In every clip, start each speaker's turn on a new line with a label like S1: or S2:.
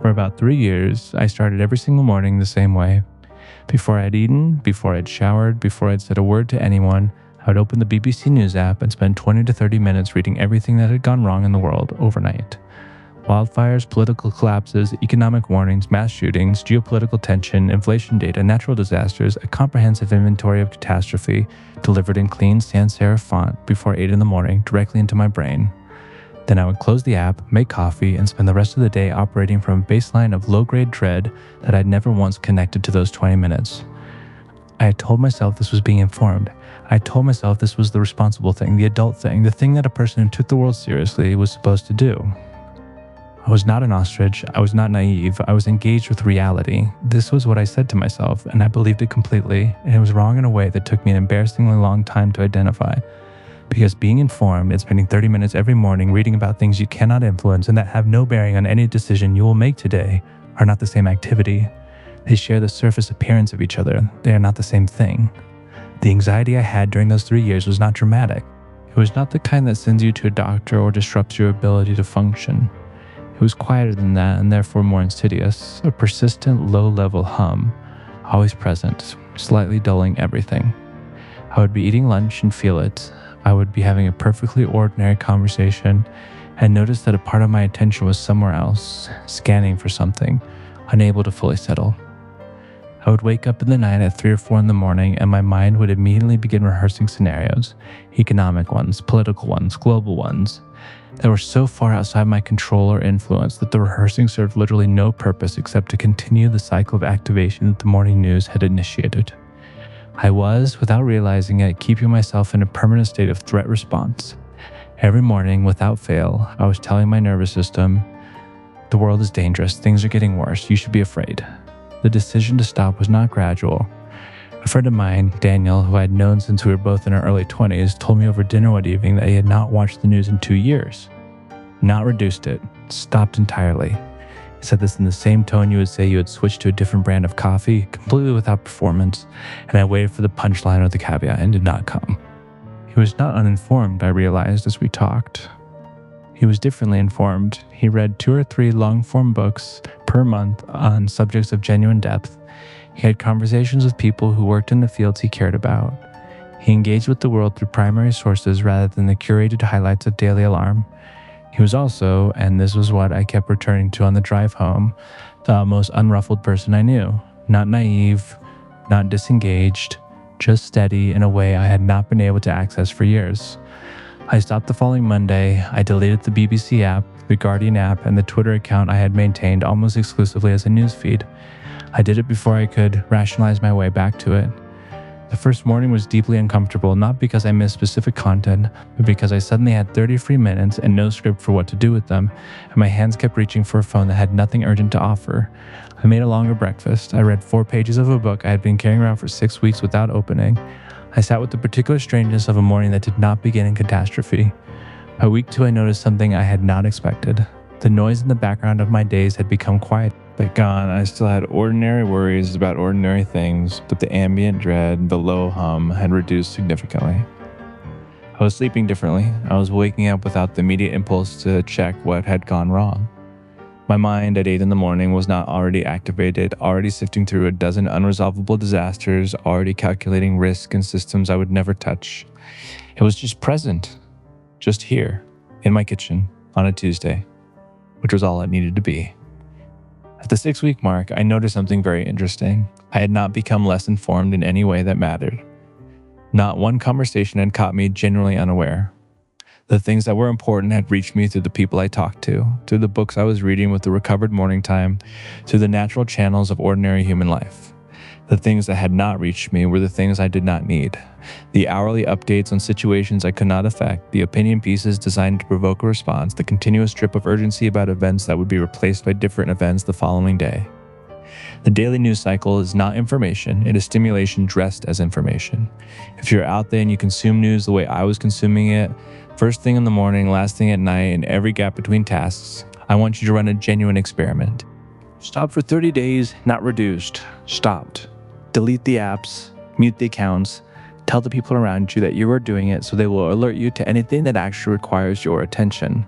S1: For about 3 years, I started every single morning the same way. Before I'd eaten, before I'd showered, before I'd said a word to anyone, I would open the BBC News app and spend 20 to 30 minutes reading everything that had gone wrong in the world overnight. Wildfires, political collapses, economic warnings, mass shootings, geopolitical tension, inflation data, natural disasters, a comprehensive inventory of catastrophe delivered in clean sans serif font before 8 in the morning directly into my brain. Then I would close the app, make coffee, and spend the rest of the day operating from a baseline of low-grade dread that I'd never once connected to those 20 minutes. I had told myself this was being informed. I had told myself this was the responsible thing, the adult thing, the thing that a person who took the world seriously was supposed to do. I was not an ostrich. I was not naive. I was engaged with reality. This was what I said to myself, and I believed it completely, and it was wrong in a way that took me an embarrassingly long time to identify. Because being informed and spending 30 minutes every morning reading about things you cannot influence and that have no bearing on any decision you will make today are not the same activity. They share the surface appearance of each other. They are not the same thing. The anxiety I had during those 3 years was not dramatic. It was not the kind that sends you to a doctor or disrupts your ability to function. It was quieter than that and therefore more insidious, a persistent low-level hum, always present, slightly dulling everything. I would be eating lunch and feel it. I would be having a perfectly ordinary conversation and notice that a part of my attention was somewhere else, scanning for something, unable to fully settle. I would wake up in the night at 3 or 4 in the morning and my mind would immediately begin rehearsing scenarios, economic ones, political ones, global ones, that were so far outside my control or influence that the rehearsing served literally no purpose except to continue the cycle of activation that the morning news had initiated. I was, without realizing it, keeping myself in a permanent state of threat response. Every morning, without fail, I was telling my nervous system, the world is dangerous, things are getting worse, you should be afraid. The decision to stop was not gradual. A friend of mine, Daniel, who I had known since we were both in our early 20s, told me over dinner one evening that he had not watched the news in 2 years. Not reduced it, stopped entirely. He said this in the same tone you would say you had switched to a different brand of coffee, completely without performance, and I waited for the punchline or the caveat and did not come. He was not uninformed, I realized as we talked. He was differently informed. He read 2 or 3 long-form books per month on subjects of genuine depth. He had conversations with people who worked in the fields he cared about. He engaged with the world through primary sources rather than the curated highlights of Daily Alarm. He was also, and this was what I kept returning to on the drive home, the most unruffled person I knew. Not naive, not disengaged, just steady in a way I had not been able to access for years. I stopped the following Monday. I deleted the BBC app, the Guardian app, and the Twitter account I had maintained almost exclusively as a newsfeed. I did it before I could rationalize my way back to it. The first morning was deeply uncomfortable, not because I missed specific content, but because I suddenly had 30 free minutes and no script for what to do with them, and my hands kept reaching for a phone that had nothing urgent to offer. I made a longer breakfast. I read 4 pages of a book I had been carrying around for 6 weeks without opening. I sat with the particular strangeness of a morning that did not begin in catastrophe. By week 2, I noticed something I had not expected. The noise in the background of my days had become quiet. But gone, I still had ordinary worries about ordinary things, but the ambient dread, the low hum, had reduced significantly. I was sleeping differently. I was waking up without the immediate impulse to check what had gone wrong. My mind at 8 in the morning was not already activated, already sifting through a dozen unresolvable disasters, already calculating risk and systems I would never touch. It was just present, just here, in my kitchen, on a Tuesday, which was all it needed to be. At the 6-week mark, I noticed something very interesting. I had not become less informed in any way that mattered. Not one conversation had caught me genuinely unaware. The things that were important had reached me through the people I talked to, through the books I was reading with the recovered morning time, through the natural channels of ordinary human life. The things that had not reached me were the things I did not need. The hourly updates on situations I could not affect, the opinion pieces designed to provoke a response, the continuous drip of urgency about events that would be replaced by different events the following day. The daily news cycle is not information, it is stimulation dressed as information. If you're out there and you consume news the way I was consuming it, first thing in the morning, last thing at night, and every gap between tasks, I want you to run a genuine experiment. Stop for 30 days, not reduced. Stopped. Delete the apps, mute the accounts, tell the people around you that you are doing it so they will alert you to anything that actually requires your attention.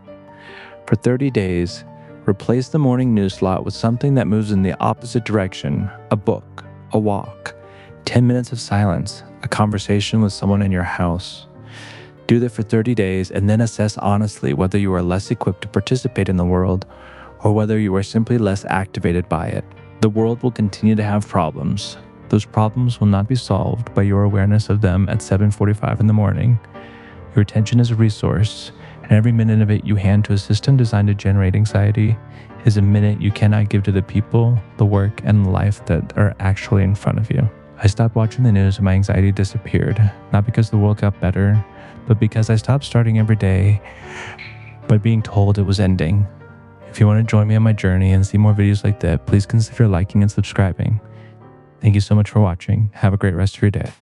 S1: For 30 days, Replace the morning news slot with something that moves in the opposite direction: a book, a walk, 10 minutes of silence, a conversation with someone in your house. Do that for 30 days and then assess honestly whether you are less equipped to participate in the world or whether you are simply less activated by it. The world will continue to have problems. Those problems will not be solved by your awareness of them at 7:45 in the morning. Your attention is a resource, and every minute of it you hand to a system designed to generate anxiety is a minute you cannot give to the people, the work, and the life that are actually in front of you. I stopped watching the news and my anxiety disappeared, not because the world got better, but because I stopped starting every day by being told it was ending. If you want to join me on my journey and see more videos like that, please consider liking and subscribing. Thank you so much for watching. Have a great rest of your day.